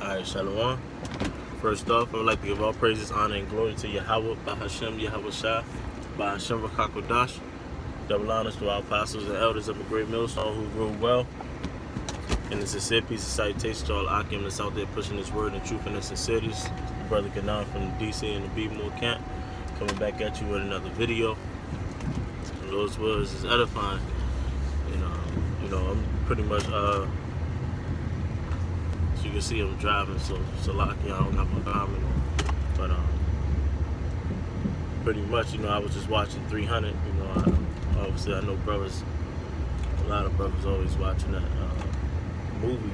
Alright, Shalom. First off, I would like to give all praises, honor, and glory to Yahweh, Bahashem, Yahweh Shah, Bahashem Rakakodash. Double honors to our apostles and elders of the great millstone who rule well. And it's a sincere piece of salutation to all Akim that's out there pushing this word and truth in the cities. Brother Kanan from the DC and the B-More camp coming back at you with another video. And those words is edifying. I'm pretty much as you can see, I'm driving, so lucky I don't have my Garmin on. But pretty much, I was just watching 300. Obviously I know brothers, a lot of brothers always watching that movie,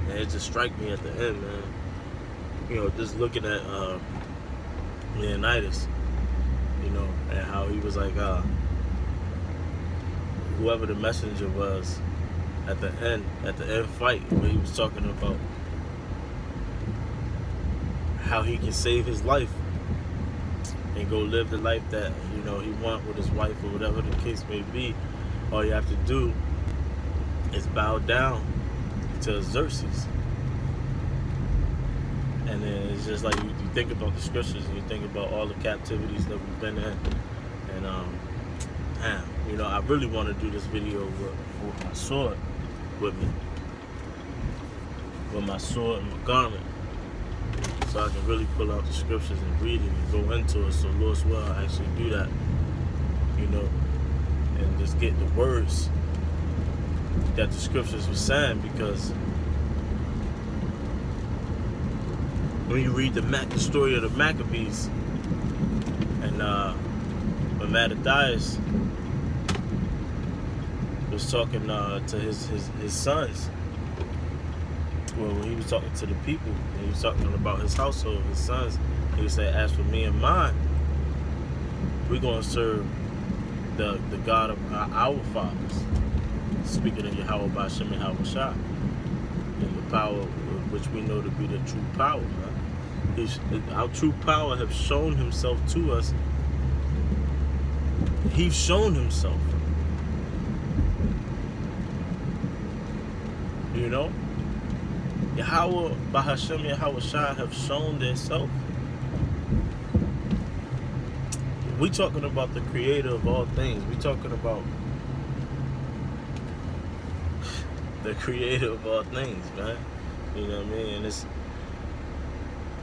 and it just struck me at the end, man. Just looking at Leonidas, and how he was like, whoever the messenger was at the end fight, where he was talking about how he can save his life and go live the life that he want with his wife or whatever the case may be. All you have to do is bow down to Xerxes. And then it's just like you think about the scriptures and you think about all the captivities that we've been in. And I really want to do this video with my sword with me, with my sword and my garment, so I can really pull out the scriptures and read it and go into it. So Lord's will, I actually do that, and just get the words that the scriptures were saying. Because when you read the story of the Maccabees, and when Mattathias was talking to his sons, well, when he was talking to the people, and he was talking about his household, his sons, he said, "As for me and mine, we're going to serve the God of our fathers," speaking of Yahweh Bahashem Yahweh Shah, and the power which we know to be the true power, man. Our true power have shown himself to us. He's shown himself. Yahweh Bahashem Yahweh Shah have shown themselves. We talking about the creator of all things. We talking about the creator of all things, man. You know what I mean? And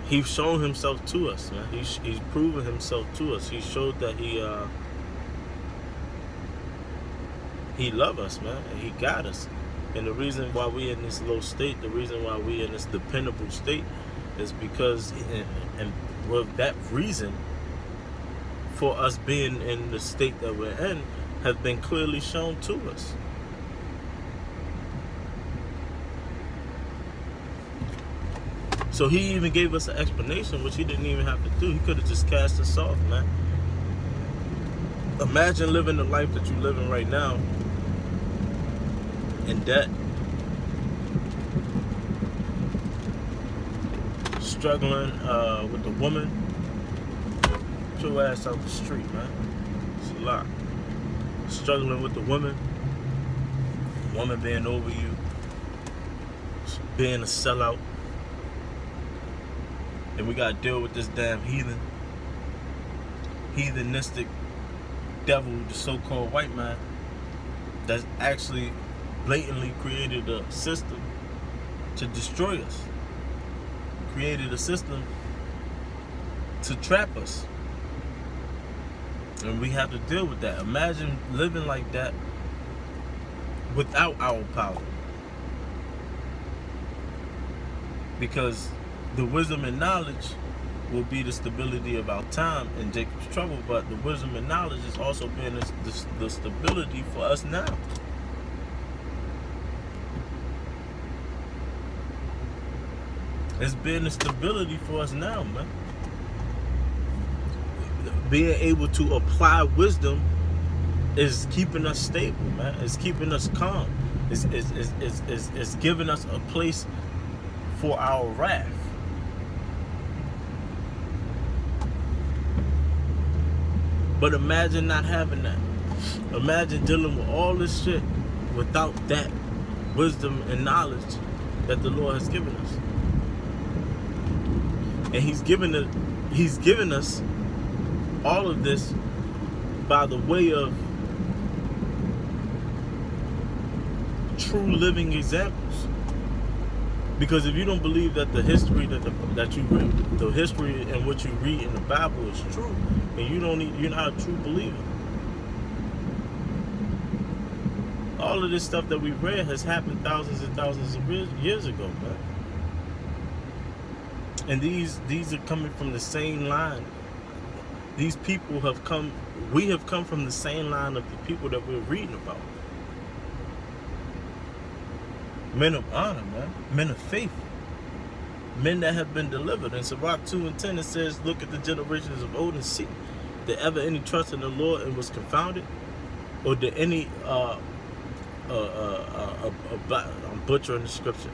he's shown himself to us, man. He's proven himself to us. He showed that he loved us, man, and he got us. And the reason why we in this low state, the reason why we in this dependable state, is because, and with that reason for us being in the state that we're in, has been clearly shown to us. So he even gave us an explanation, which he didn't even have to do. He could have just cast us off, man. Imagine living the life that you're living right now in debt, struggling with the woman. Get your ass out the street, man. It's a lot. Struggling with the woman being over you, being a sellout, and we gotta deal with this damn heathenistic devil, the so-called white man, that's actually blatantly created a system to destroy us, created a system to trap us, and we have to deal with that. Imagine living like that without our power, because the wisdom and knowledge will be the stability of our time in Jacob's trouble, but the wisdom and knowledge is also being the stability for us now. It's been the stability for us now, man. Being able to apply wisdom is keeping us stable, man. It's keeping us calm. It's giving us a place for our wrath. But imagine not having that. Imagine dealing with all this shit without that wisdom and knowledge that the Lord has given us. And he's given us all of this by the way of true living examples. Because if you don't believe that the history that you read, the history and what you read in the Bible is true, then you're not a true believer. All of this stuff that we read has happened thousands and thousands of years ago, man. And these are coming from the same line. These people have come. We have come from the same line of the people that we're reading about. Men of honor, man. Men of faith. Men that have been delivered. In Sirach 2:10 it says, look at the generations of old and see, did ever any trust in the Lord and was confounded? Or did any, I'm butchering the scripture.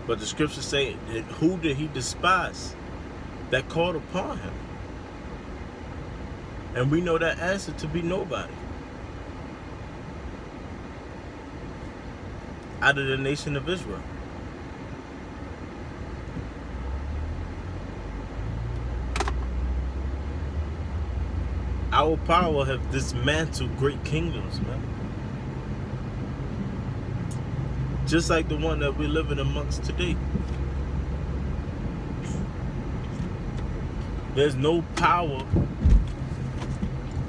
But the scriptures say, who did he despise that called upon him? And we know that answer to be nobody. Out of the nation of Israel. Our power have dismantled great kingdoms, man. Just like the one that we're living amongst today. There's no power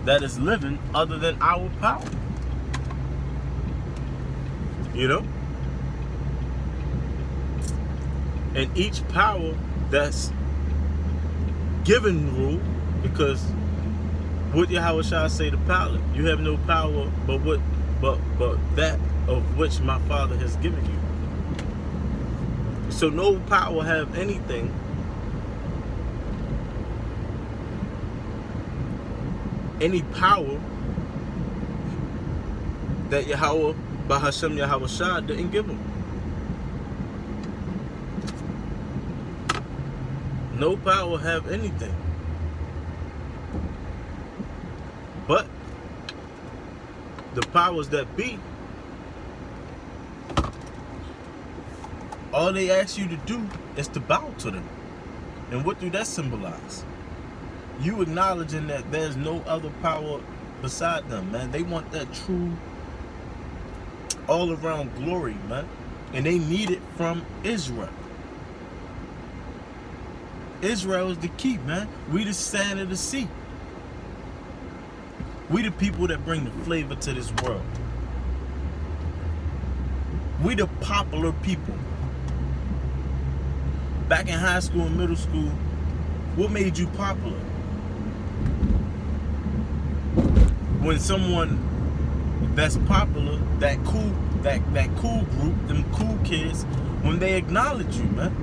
that is living other than our power. You know? And each power that's given rule, because what Yahweh shall say to Pilate, you have no power but that of which my Father has given you. So no power have anything any power that Yahweh Bahashem Yahweh Shah didn't give him. No power have anything. But the powers that be, all they ask you to do is to bow to them. And what do that symbolize? You acknowledging that there's no other power beside them, man. They want that true all-around glory, man. And they need it from Israel. Israel is the key, man. We the sand of the sea. We the people that bring the flavor to this world. We the popular people. Back in high school and middle school, what made you popular? When someone that's popular, that cool group, them cool kids, when they acknowledge you, man.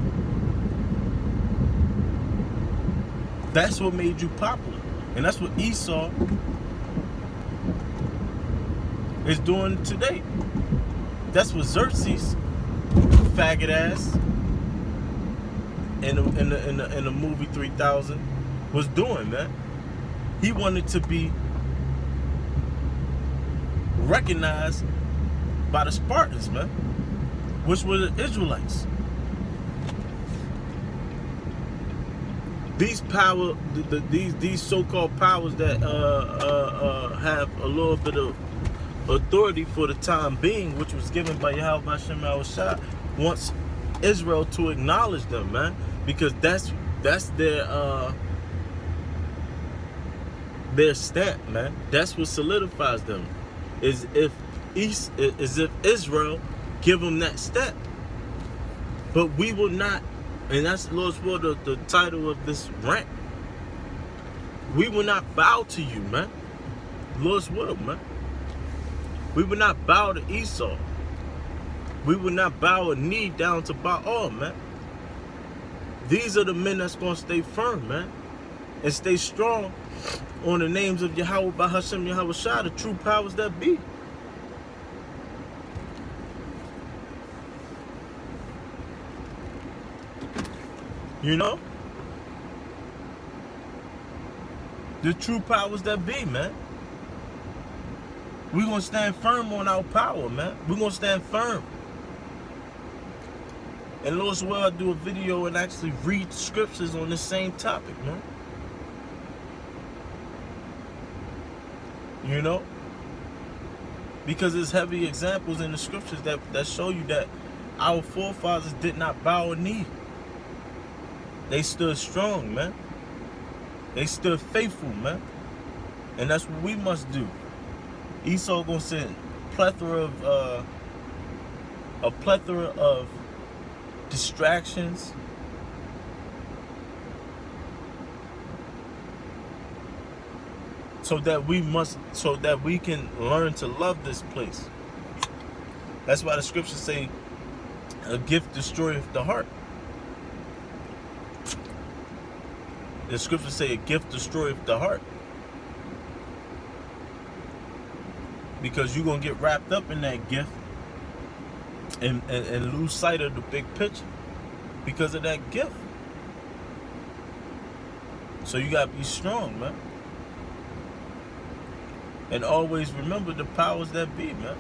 That's what made you popular. And that's what Esau is doing today. That's what Xerxes, faggot ass, in the movie 3000 was doing, man. He wanted to be recognized by the Spartans, man, which were the Israelites. These power, these so-called powers that have a little bit of authority for the time being, which was given by Yahweh Hashem Shah, wants Israel to acknowledge them, man, because that's their stamp, man. That's what solidifies them. Is if Israel give them that step. But we will not, and that's Lord's will, the title of this rant. We will not bow to you, man. Lord's will, man. We will not bow to Esau. We will not bow a knee down to Baal, man. These are the men that's going to stay firm, man, and stay strong on the names of Yahweh Bahashem Yahweh Shah, the true powers that be. You know? The true powers that be, man. We're going to stand firm on our power, man. We're going to stand firm. And Lord's will, I'll do a video and actually read scriptures on the same topic, man. You know? Because there's heavy examples in the scriptures that show you that our forefathers did not bow a knee. They stood strong, man. They stood faithful, man. And that's what we must do. Esau gonna send a plethora of distractions, so that we can learn to love this place. That's why the scriptures say a gift destroyeth the heart. The scriptures say a gift destroyeth the heart. Because you're going to get wrapped up in that gift and lose sight of the big picture because of that gift. So you got to be strong, man. And always remember the powers that be, man.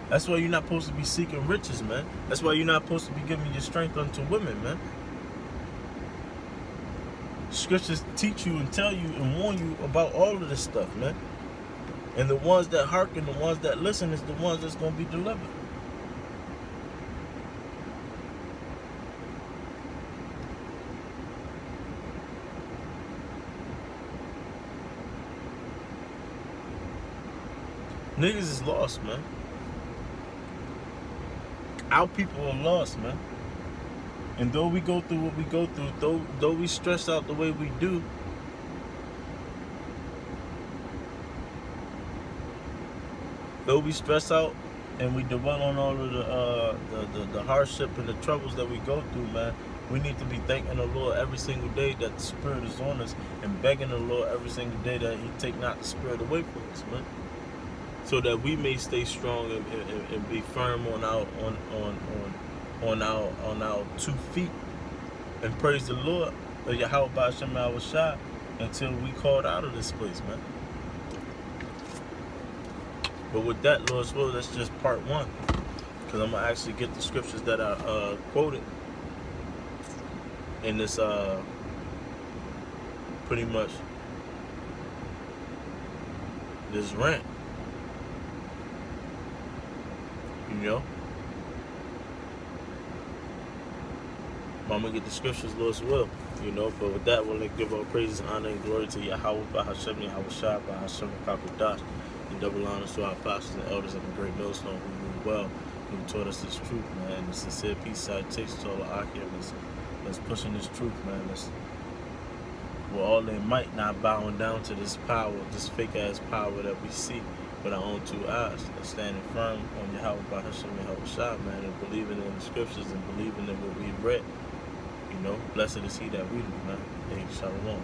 That's why you're not supposed to be seeking riches, man. That's why you're not supposed to be giving your strength unto women, man. Scriptures teach you and tell you and warn you about all of this stuff, man. And the ones that hearken, the ones that listen, is the ones that's going to be delivered. Niggas is lost, man. Our people are lost, man. And though we go through what we go through, though we stress out the way we do, though we stress out and we dwell on all of the hardship and the troubles that we go through, man, we need to be thanking the Lord every single day that the Spirit is on us, and begging the Lord every single day that He take not the Spirit away from us, man, so that we may stay strong and be firm on our 2 feet, and praise the Lord, Yahweh Ba'ashem Yahushua, until we called out of this place, man. But with that, Lord's will, that's just part 1. Because I'm going to actually get the scriptures that I quoted in this, pretty much, this rant. You know? But I'm going to get the scriptures, Lord's will. You know, but with that, we'll give all praises, honor, and glory to Yahweh, Bahashem, Yahushua, Bahashem, Kakodash, and double honors to our apostles and elders of the great millstone who ruled well, who taught us this truth, man, and the sincere peace salutations to all the Achaeans. Let's pushing this truth, man. Let's, with all their might, not bowing down to this power, this fake-ass power that we see with our own 2 eyes. Let's standing firm on Yahweh, Bahashem, Yahushua, man, and believing in the scriptures and believing in what we've read. You know, blessed is he that readeth, man. Hey, shalom.